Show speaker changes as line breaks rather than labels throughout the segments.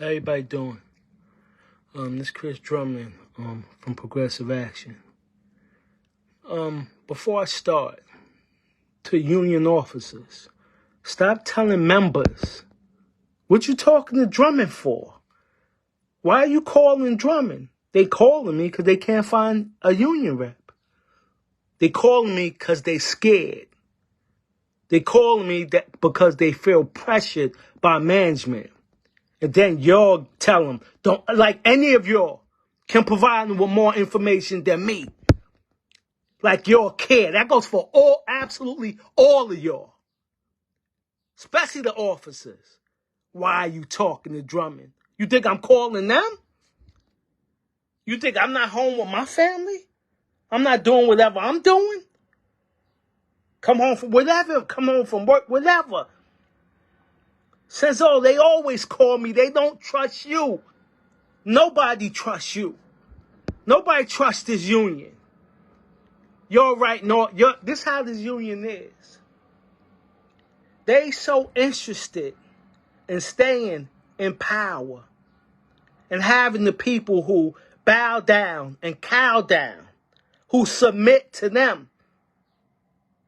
How everybody doing? This is Chris Drummond from Progressive Action. Before I start, to union officers, stop telling members what you talking to Drummond for. Why are you calling Drummond? They calling me because they can't find a union rep. They calling me because they scared. They calling me that because they feel pressured by management. And then y'all tell them, don't, like any of y'all can provide them with more information than me. Like y'all care. That goes for absolutely all of y'all. Especially the officers. Why are you talking to Drummond? You think I'm calling them? You think I'm not home with my family? I'm not doing whatever I'm doing? Come home from whatever, come home from work, whatever. Says, oh, they always call me. They don't trust you. Nobody trusts you. Nobody trusts this union. You're right. No, this is how this union is. They so interested in staying in power and having the people who bow down and cow down, who submit to them,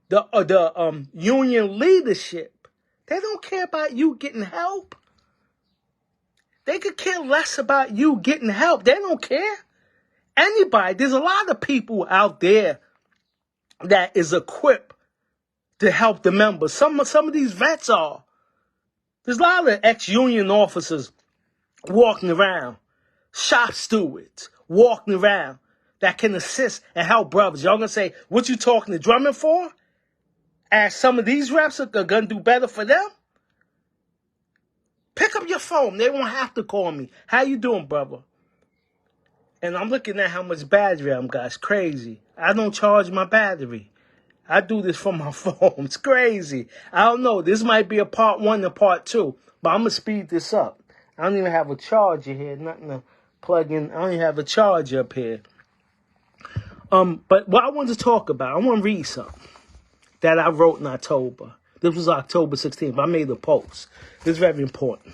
the union leadership. They don't care about you getting help. They could care less about you getting help. They don't care. Anybody, there's a lot of people out there that is equipped to help the members. Some of these vets are. There's a lot of ex-union officers walking around, shop stewards walking around that can assist and help brothers. Y'all gonna say, what you talking to Drummond for? As some of these reps are gonna do better for them? Pick up your phone. They won't have to call me. How you doing, brother? And I'm looking at how much battery I'm got. It's crazy. I don't charge my battery. I do this from my phone. It's crazy. I don't know. This might be a part 1 and part 2. But I'm going to speed this up. I don't even have a charger here. Nothing to plug in. I don't even have a charger up here. But what I wanted to talk about, I want to read something that I wrote in October. This was October 16th. I made a post. This is very important.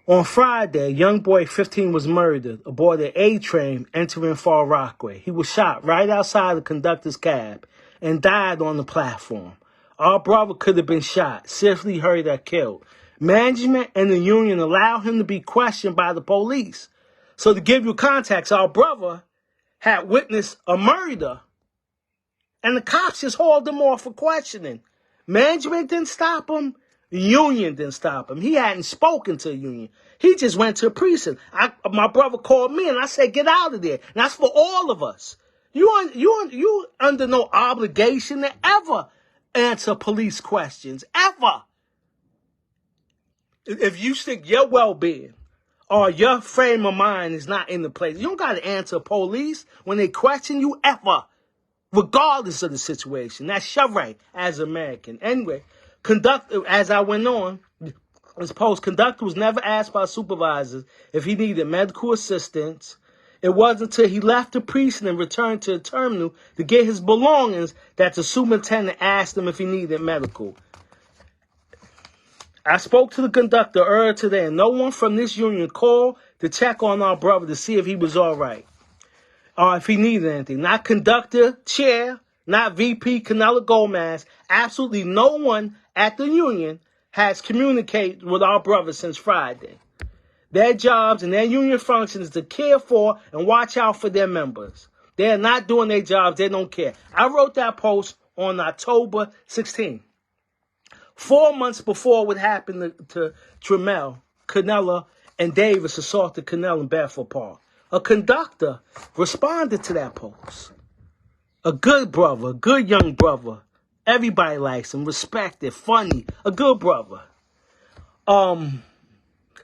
On Friday, a young boy 15 was murdered aboard an A train entering Far Rockaway. He was shot right outside the conductor's cab and died on the platform. Our brother could have been shot, seriously hurt or killed. Management and the union allowed him to be questioned by the police. So to give you context, our brother had witnessed a murder, and the cops just hauled him off for questioning. Management didn't stop him. The union didn't stop him. He hadn't spoken to the union. He just went to a precinct. My brother called me and I said, get out of there. And that's for all of us. You under no obligation to ever answer police questions. Ever. If you think your well-being or your frame of mind is not in the place, you don't got to answer police when they question you ever. Regardless of the situation. That's your right as an American. Anyway, as I went on, this post, conductor was never asked by supervisors if he needed medical assistance. It wasn't until he left the precinct and returned to the terminal to get his belongings that the superintendent asked him if he needed medical. I spoke to the conductor earlier today, and no one from this union called to check on our brother to see if he was all right. Or if he needed anything. Not conductor, chair, not VP, Canelo Gomez. Absolutely no one at the union has communicated with our brothers since Friday. Their jobs and their union function is to care for and watch out for their members. They're not doing their jobs. They don't care. I wrote that post on October 16th. 4 months before what happened to Tremel, Canelo, and Davis assaulted Canelo in Bedford Park. A conductor responded to that post. A good brother, a good young brother. Everybody likes him, respected, funny, a good brother.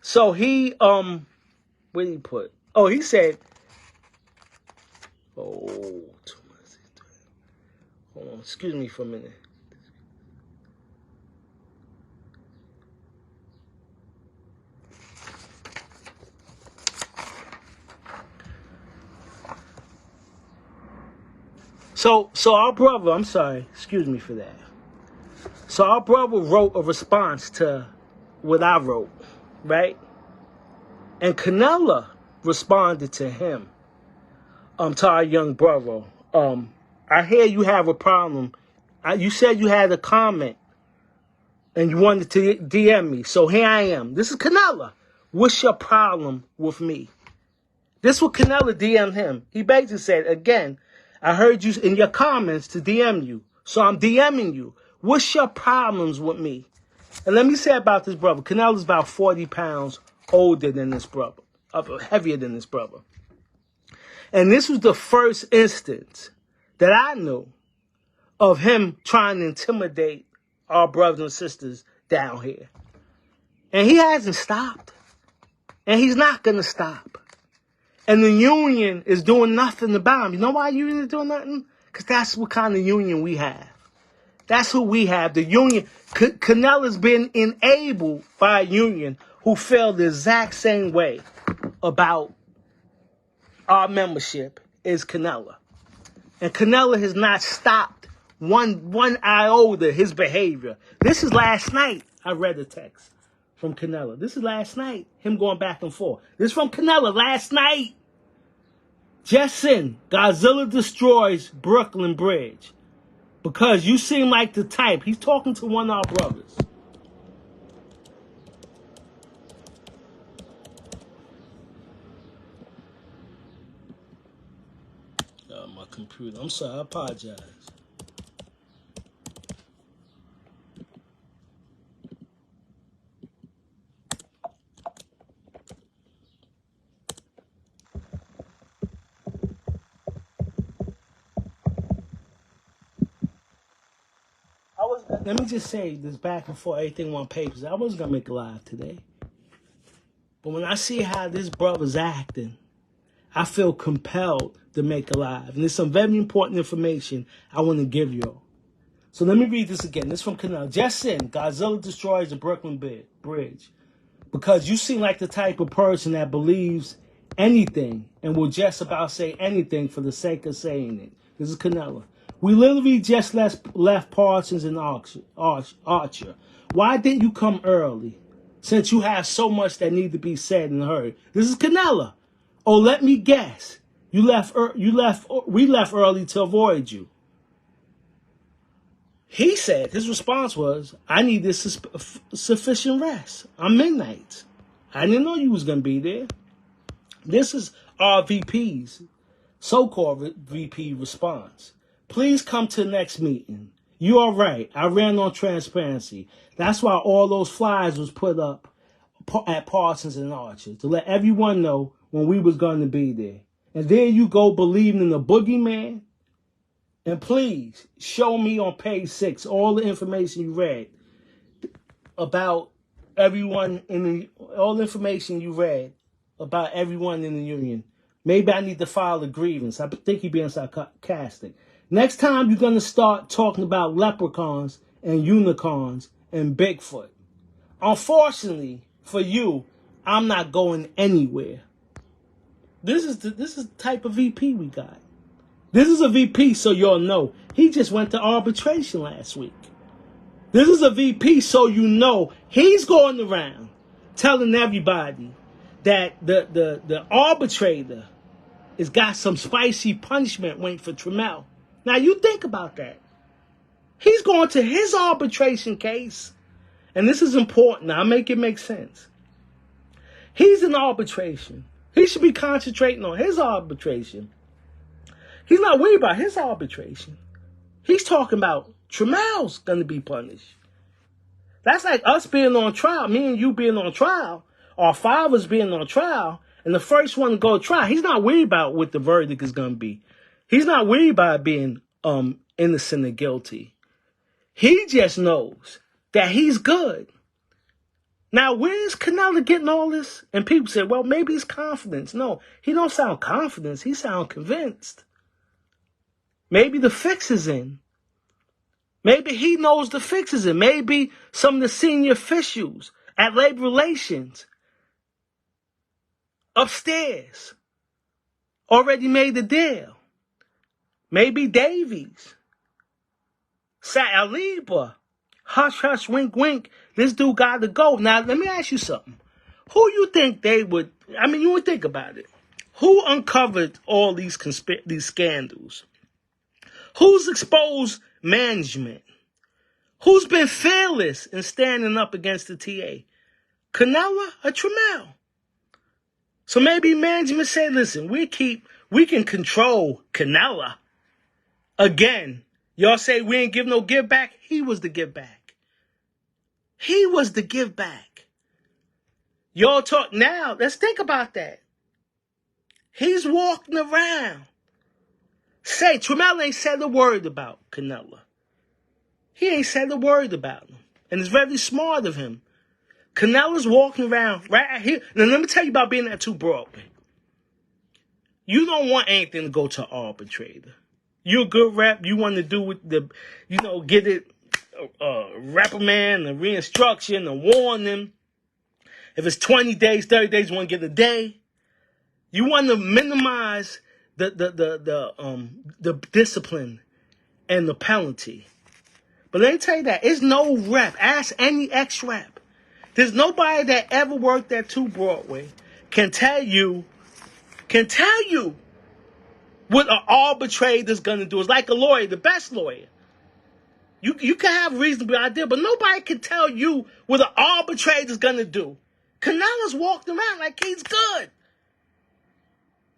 So he, what did he put? Oh, he said, hold on, excuse me for a minute. So our brother, I'm sorry, excuse me for that. So our brother wrote a response to what I wrote, right? And Canella responded to him, to our young brother. I hear you have a problem. You said you had a comment and you wanted to DM me. So here I am. This is Canella. What's your problem with me? This is what Canella DM'd him. He basically said, again, I heard you in your comments to DM you. So I'm DMing you. What's your problems with me? And let me say about this brother. Canella's about 40 pounds older than this brother. Heavier than this brother. And this was the first instance that I knew of him trying to intimidate our brothers and sisters down here. And he hasn't stopped. And he's not going to stop. And the union is doing nothing about him. You know why the union is doing nothing? Because that's what kind of union we have. That's who we have. The union. Canella's been enabled by a union who feel the exact same way about our membership as Canella. And Canella has not stopped one iota his behavior. This is last night. I read a text from Canella. This is last night. Him going back and forth. This is from Canella last night. Jessin, Godzilla destroys Brooklyn Bridge. Because you seem like the type. He's talking to one of our brothers. My computer. I'm sorry. I apologize. Let me just say this back and forth, everything on papers. I wasn't going to make a live today. But when I see how this brother's acting, I feel compelled to make a live. And there's some very important information I want to give you all. So let me read this again. This is from Canal. Jessin, Godzilla destroys the Brooklyn Bridge. Because you seem like the type of person that believes anything and will just about say anything for the sake of saying it. This is Canella. We literally just left Parsons and Archer. Why didn't you come early? Since you have so much that need to be said and heard. This is Canella. Oh, let me guess. We left early to avoid you. He said, his response was, I need this sufficient rest. I'm midnight. I didn't know you was going to be there. This is our VP's, so-called VP response. Please come to the next meeting. You are right. I ran on transparency. That's why all those flyers was put up at Parsons and Archer, to let everyone know when we was going to be there. And there you go believing in the boogeyman. And please show me on page 6 all the information you read about everyone all the information you read about everyone in the union. Maybe I need to file a grievance. I think you're being sarcastic. Next time you're going to start talking about leprechauns and unicorns and Bigfoot. Unfortunately for you, I'm not going anywhere. This is the type of VP we got. This is a VP, so y'all know. He just went to arbitration last week. This is a VP, so you know. He's going around telling everybody that the arbitrator has got some spicy punishment waiting for Trammell. Now, you think about that. He's going to his arbitration case. And this is important. I'll make it make sense. He's in arbitration. He should be concentrating on his arbitration. He's not worried about his arbitration. He's talking about Trammell's going to be punished. That's like us being on trial, me and you being on trial, our fathers being on trial, and the first one to go to trial. He's not worried about what the verdict is going to be. He's not worried about being innocent or guilty. He just knows that he's good. Now, where's Canella getting all this? And people say, well, maybe it's confidence. No, he don't sound confident. He sound convinced. Maybe the fix is in. Maybe he knows the fix is in. Maybe some of the senior officials at Labor Relations upstairs already made the deal. Maybe Davies, Saliba, hush, hush, wink, wink. This dude got to go. Now, let me ask you something. Who you think they would? I mean, you would think about it. Who uncovered all these scandals? Who's exposed management? Who's been fearless in standing up against the TA? Canella or Trammell? So maybe management say, listen, we can control Canella. Again, y'all say we ain't give no give back. He was the give back. He was the give back. Y'all talk now. Let's think about that. He's walking around. Say, Trammell ain't said a word about Canella. He ain't said a word about him. And it's very smart of him. Canella's walking around right here. Now, let me tell you about being at 2 Broadway. You don't want anything to go to an arbitrator. You're a good rep. You want to do with get it, reprimand and re-instruction and warn them. If it's 20 days, 30 days, you want to get a day. You want to minimize the discipline and the penalty. But let me tell you that. It's no rep. Ask any ex-rep. There's nobody that ever worked at 2 Broadway can tell you what an arbitrator's going to do. It's like a lawyer, the best lawyer. You can have a reasonable idea, but nobody can tell you what an arbitrator's going to do. Canella's walked around like he's good.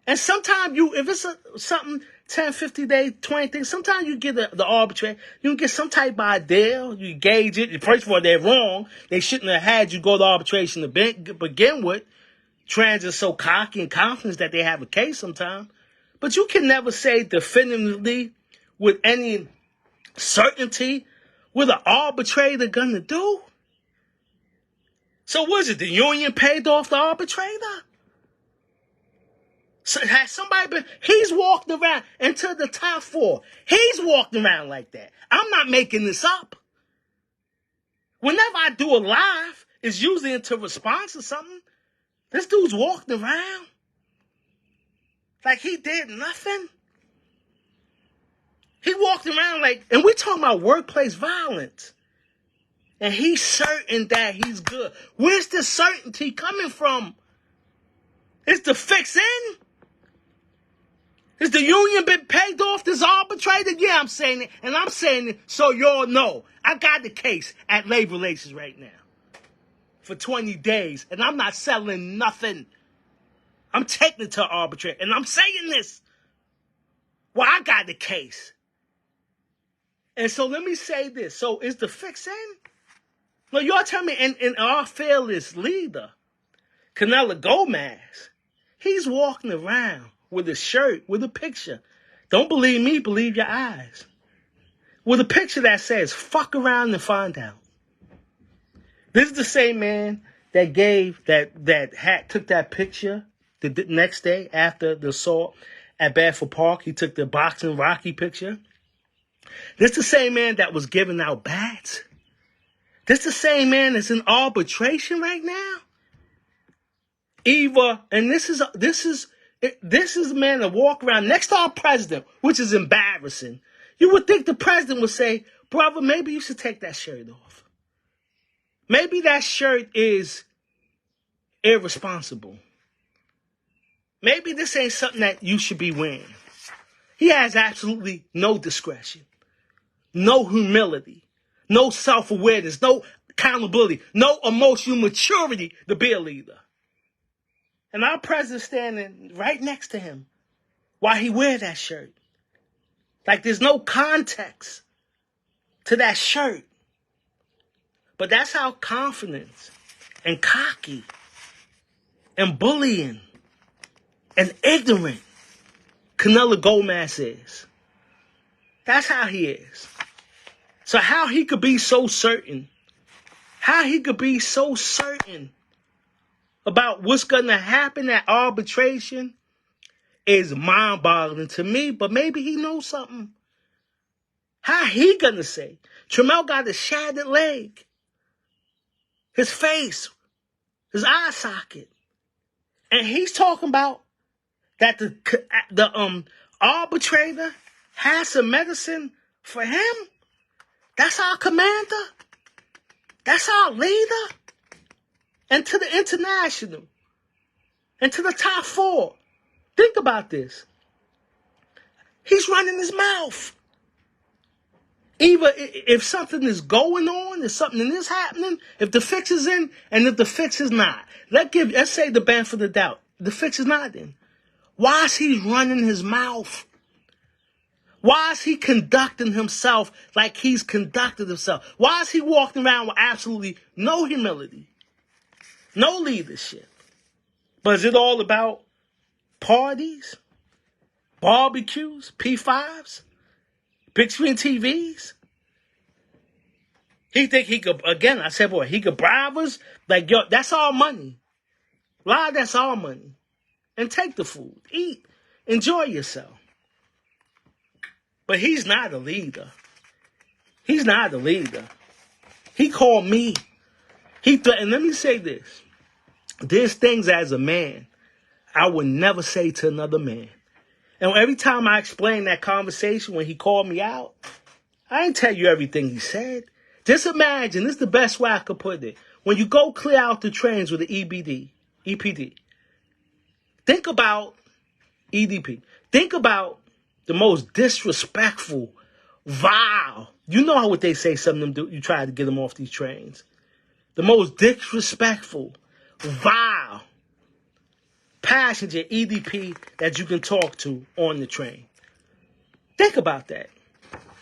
And sometimes if it's something 10, 50 days, 20 things, sometimes you get the arbitrator, you can get some type of idea, you gauge it. First of all, they're wrong. They shouldn't have had you go to arbitration to begin with. Trans is so cocky and confident that they have a case sometimes. But you can never say definitively with any certainty what an arbitrator gonna do. So what is it? The union paid off the arbitrator? So has somebody been? He's walked around into the top 4. He's walked around like that. I'm not making this up. Whenever I do a live, it's usually into response to something. This dude's walked around like he did nothing. He walked around like, and we're talking about workplace violence. And he's certain that he's good. Where's the certainty coming from? Is the fix in? Is the union been paid off this arbitrator? Yeah, I'm saying it. And I'm saying it so y'all know. I got the case at Labor Relations right now for 20 days. And I'm not selling nothing. I'm taking it to arbitrator. And I'm saying this. Well, I got the case. And so let me say this. So is the fix in? No, y'all tell me, in our fearless leader, Canella Gomez, he's walking around with a shirt with a picture. Don't believe me, believe your eyes. With a picture that says, fuck around and find out. This is the same man that took that picture the next day after the assault at Bedford Park. He took the boxing Rocky picture. This is the same man that was giving out bats. This is the same man that's in arbitration right now. And this is a man that walk around next to our president, which is embarrassing. You would think the president would say, brother, maybe you should take that shirt off. Maybe that shirt is irresponsible. Maybe this ain't something that you should be wearing. He has absolutely no discretion, no humility, no self-awareness, no accountability, no emotional maturity to be a leader. And our president standing right next to him while he wear that shirt. Like there's no context to that shirt. But that's how confident and cocky and bullying and ignorant Canella Gomez is. That's how he is. So how he could be so certain, about what's going to happen at arbitration is mind-boggling to me, but maybe he knows something. How he going to say? Trammell got a shattered leg, his face, his eye socket. And he's talking about that the arbitrator has some medicine for him. That's our commander. That's our leader. and to the international and to the top 4. Think about this. He's running his mouth. Either if something is going on, if something is happening, if the fix is in, and if the fix is not. Let's say the benefit of the doubt. The fix is not in. Why is he running his mouth? Why is he conducting himself like he's conducted himself? Why is he walking around with absolutely no humility, no leadership? But is it all about parties, barbecues, P5s, big screen TVs? He think he could, again, I said, boy, he could bribe us? Like, yo, that's our money. Lie, that's our money. And take the food, eat, enjoy yourself. But he's not a leader. He's not a leader. He called me. And let me say this. There's things as a man I would never say to another man. And every time I explain that conversation when he called me out, I didn't tell you everything he said. Just imagine, this is the best way I could put it. When you go clear out the trains with the EPD, think about EDP. Think about the most disrespectful, vile. You know what they say, some of them do. You try to get them off these trains. The most disrespectful, vile passenger EDP that you can talk to on the train. Think about that.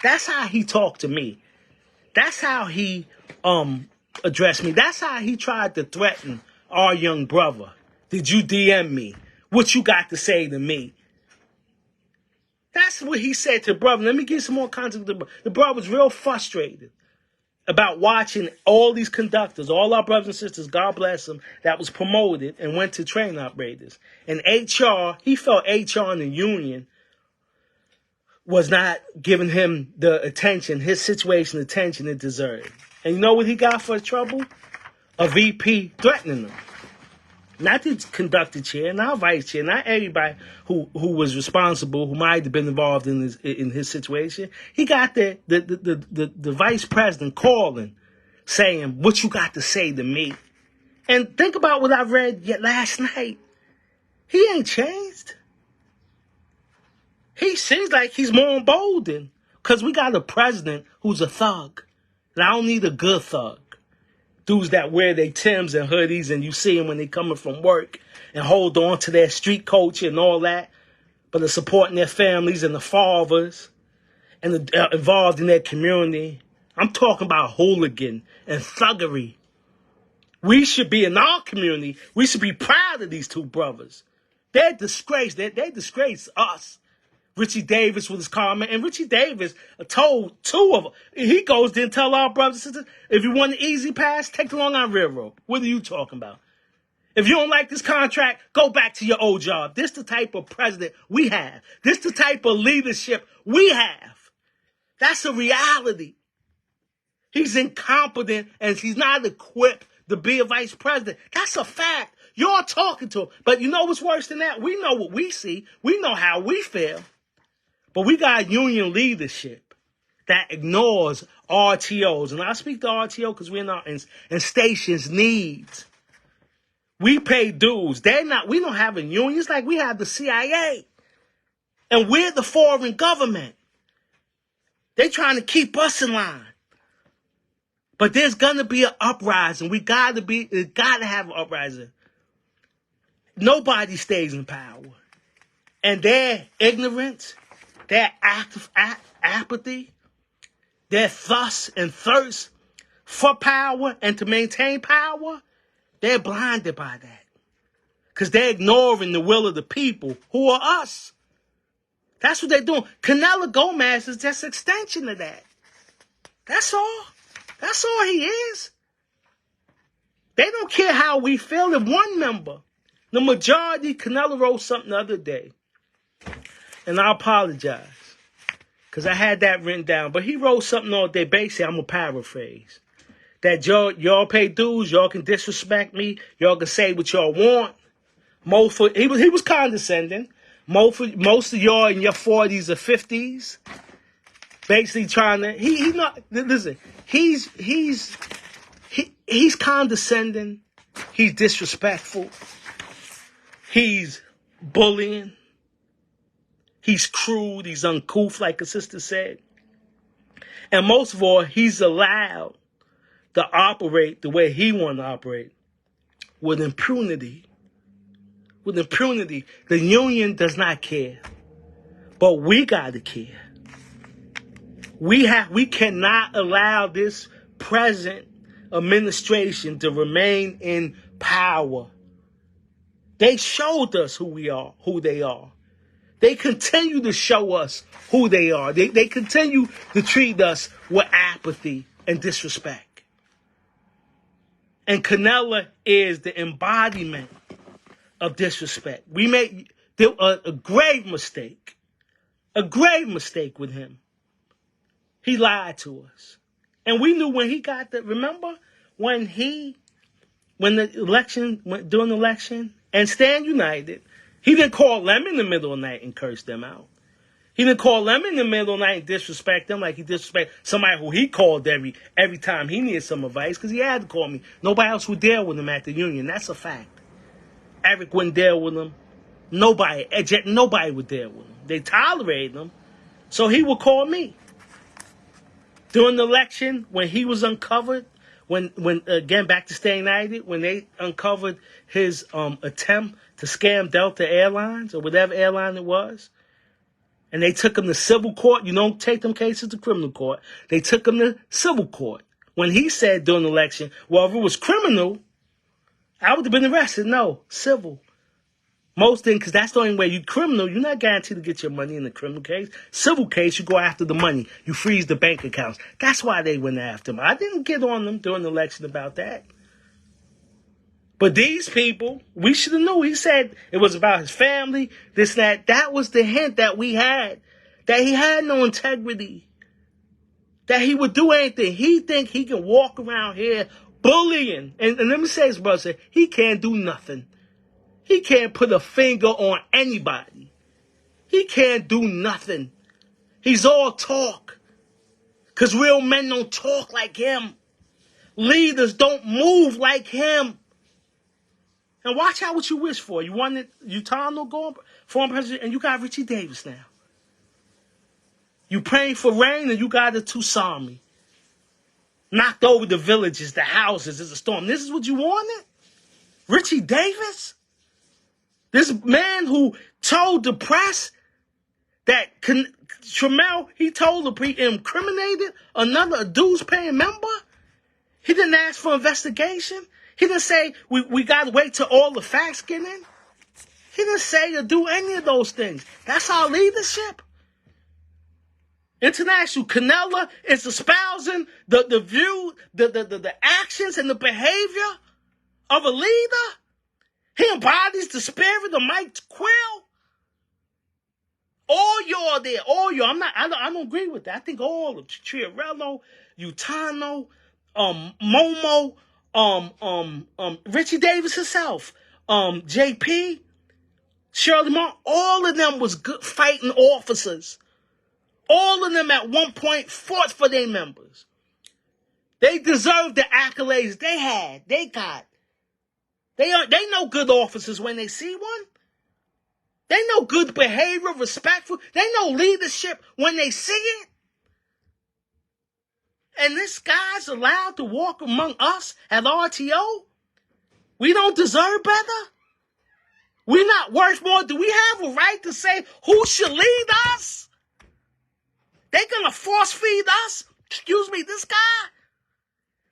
That's how he talked to me. That's how he addressed me. That's how he tried to threaten our young brother. Did you DM me? What you got to say to me? That's what he said to the brother. Let me give you some more context. The brother was real frustrated about watching all these conductors, all our brothers and sisters, God bless them, that was promoted and went to train operators. And HR, he felt HR and the union was not giving him the attention, his situation attention it deserved. And you know what he got for trouble? A VP threatening him. Not the conductor chair, not vice chair, not everybody who was responsible, who might have been involved in his situation. He got the vice president calling, saying, what you got to say to me? And think about what I read yet last night. He ain't changed. He seems like he's more emboldened because we got a president who's a thug. And I don't need a good thug. Dudes that wear their Timbs and hoodies and you see them when they coming from work and hold on to their street culture and all that, but are supporting their families and the fathers and involved in their community. I'm talking about hooligan and thuggery. We should be in our community. We should be proud of these two brothers. They're disgraced. They disgrace us. Richie Davis with his comment. And Richie Davis told two of them. He goes there and tell our brothers and sisters, if you want an easy pass, take the Long Island Railroad. What are you talking about? If you don't like this contract, go back to your old job. This the type of president we have. This the type of leadership we have. That's a reality. He's incompetent and he's not equipped to be a vice president. That's a fact. You're talking to him. But you know what's worse than that? We know what we see. We know how we feel. But we got union leadership that ignores RTOs. And I speak to RTO because we're not in stations' needs. We pay dues. We don't have a union. It's like we have the CIA. And we're the foreign government. They're trying to keep us in line. But there's going to be an uprising. It got to have an uprising. Nobody stays in power. And their ignorance, their apathy, their thirst and thirst for power and to maintain power, they're blinded by that. Because they're ignoring the will of the people who are us. That's what they're doing. Canelo Gomez is just an extension of that. That's all. That's all he is. They don't care how we feel. If one member, the majority, Canelo wrote something the other day. And I apologize. Because I had that written down. But he wrote something all day. Basically, I'm going to paraphrase. That y'all pay dues. Y'all can disrespect me. Y'all can say what y'all want. He was condescending. Most of y'all in your 40s or 50s. Basically trying to... He's condescending He's disrespectful. He's bullying. He's crude. He's uncouth, like a sister said. And most of all, he's allowed to operate the way he wants to operate, with impunity. With impunity. The union does not care. But we got to care. We cannot allow this present administration to remain in power. They showed us who they are. They continue to show us who they are. They continue to treat us with apathy and disrespect. And Canella is the embodiment of disrespect. We made a grave mistake. A grave mistake with him. He lied to us. And we knew when he got remember when during the election, and Stand United, he didn't call them in the middle of the night and curse them out. He didn't call them in the middle of the night and disrespect them like he disrespect somebody who he called every time he needed some advice, because he had to call me. Nobody else would deal with him at the union. That's a fact. Eric wouldn't deal with him. Nobody would deal with him. They tolerated him, so he would call me. During the election, when he was uncovered, when again, back to Stay United, when they uncovered his attempt to scam Delta Airlines or whatever airline it was, and they took him to civil court. You don't take them cases to criminal court. They took him to civil court. When he said during the election, well, if it was criminal, I would have been arrested. No, civil. Most things, because that's the only way. You criminal, you're not guaranteed to get your money in the criminal case. Civil case, you go after the money. You freeze the bank accounts. That's why they went after him. I didn't get on them during the election about that. But these people, we should have known. He said it was about his family, this, that. That was the hint that we had. That he had no integrity. That he would do anything. He think he can walk around here bullying. And let me say this, brother, he can't do nothing. He can't put a finger on anybody. He can't do nothing. He's all talk. Because real men don't talk like him. Leaders don't move like him. And watch out what you wish for. You wanted Utano going former president, and you got Richie Davis now. You praying for rain, and you got a tsunami. Knocked over the villages, the houses, there's a storm. This is what you wanted? Richie Davis? This man who told the press that Trammell, he told he incriminated another dues-paying member. He didn't ask for investigation. He didn't say we got to wait till all the facts get in. He didn't say or do any of those things. That's our leadership. International Canella is espousing the view, the actions and the behavior of a leader. He embodies the spirit of Mike Quill. All y'all there, all y'all. I don't agree with that. I think all of Chiarello, Utano, Momo, Richie Davis himself, JP, Shirley Martin, all of them was good fighting officers. All of them at one point fought for their members. They deserved the accolades they got. They know good officers when they see one. They know good behavior, respectful. They know leadership when they see it. And this guy's allowed to walk among us at RTO? We don't deserve better? We're not worth more? Do we have a right to say who should lead us? They're going to force feed us? Excuse me, this guy?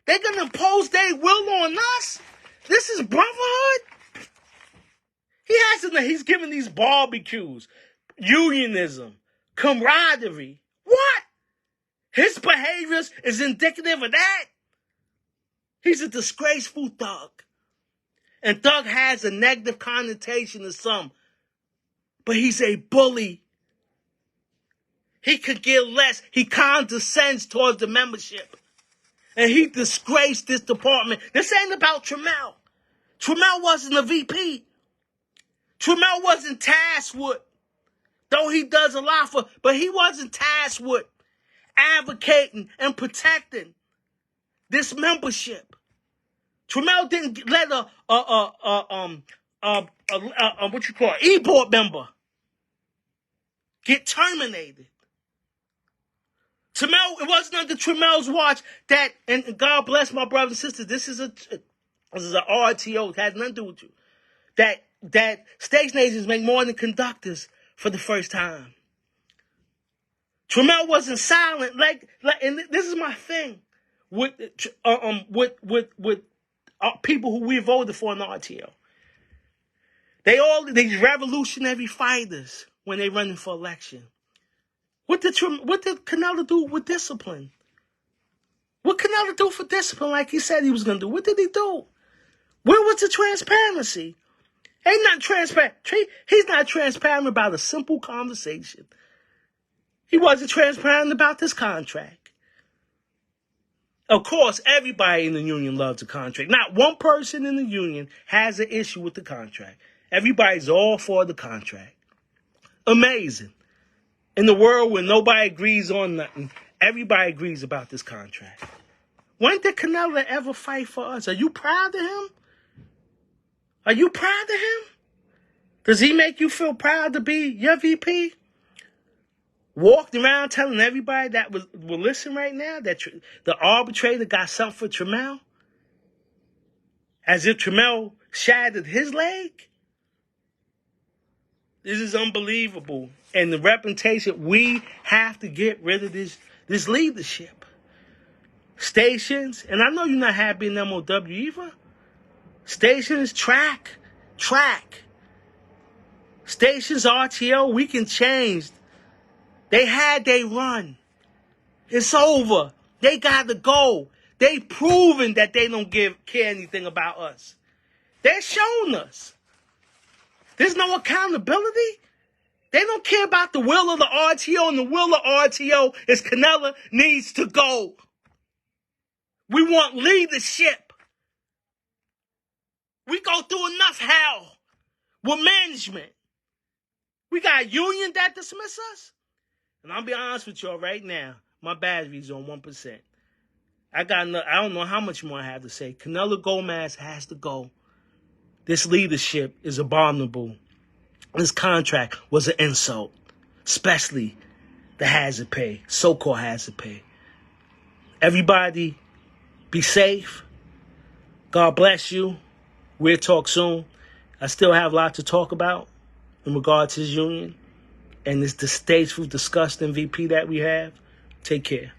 They're going to impose their will on us? This is brotherhood? He's giving these barbecues, unionism, camaraderie. What? His behaviors is indicative of that? He's a disgraceful thug. And thug has a negative connotation to some. But he's a bully. He could give less. He condescends towards the membership. And he disgraced this department. This ain't about Trammell. Trammell wasn't a VP. Trammell wasn't tasked with, though he does a lot for, but he wasn't tasked with advocating and protecting this membership. Tramiel didn't let what you call e-board member get terminated. Tramiel, it wasn't under Tramiel's watch that, and God bless my brothers and sisters, this is an RTO, it has nothing to do with you, that station agents make more than conductors for the first time. Tramiel wasn't silent, like, and this is my thing with people who we voted for in the RTO. These revolutionary fighters when they running for election. What did Canelo do with discipline? What Canelo do for discipline like he said he was going to do? What did he do? Where was the transparency? Ain't not transparent. He's not transparent about a simple conversation. He wasn't transparent about this contract. Of course, everybody in the union loves the contract. Not one person in the union has an issue with the contract. Everybody's all for the contract. Amazing. In the world where nobody agrees on nothing, everybody agrees about this contract. When did Canelo ever fight for us? Are you proud of him? Are you proud of him? Does he make you feel proud to be your VP? Walked around telling everybody that will listen right now that the arbitrator got something for Tramiel? As if Tramiel shattered his leg? This is unbelievable. And the reputation, we have to get rid of this leadership. Stations, and I know you're not happy in MOW either. Stations, track. Stations, RTO, we can change. They had their run. It's over. They got to go. They proven that they don't care anything about us. They're showing us. There's no accountability. They don't care about the will of the RTO, and the will of RTO is Canelo needs to go. We want leadership. We go through enough hell with management. We got a union that dismiss us. And I'll be honest with y'all right now, my battery's on 1%. I don't know how much more I have to say. Canelo Gomez has to go. This leadership is abominable. This contract was an insult, especially the hazard pay, so-called hazard pay. Everybody, be safe. God bless you. We'll talk soon. I still have a lot to talk about in regard to this union and this distasteful, disgusting VP that we have. Take care.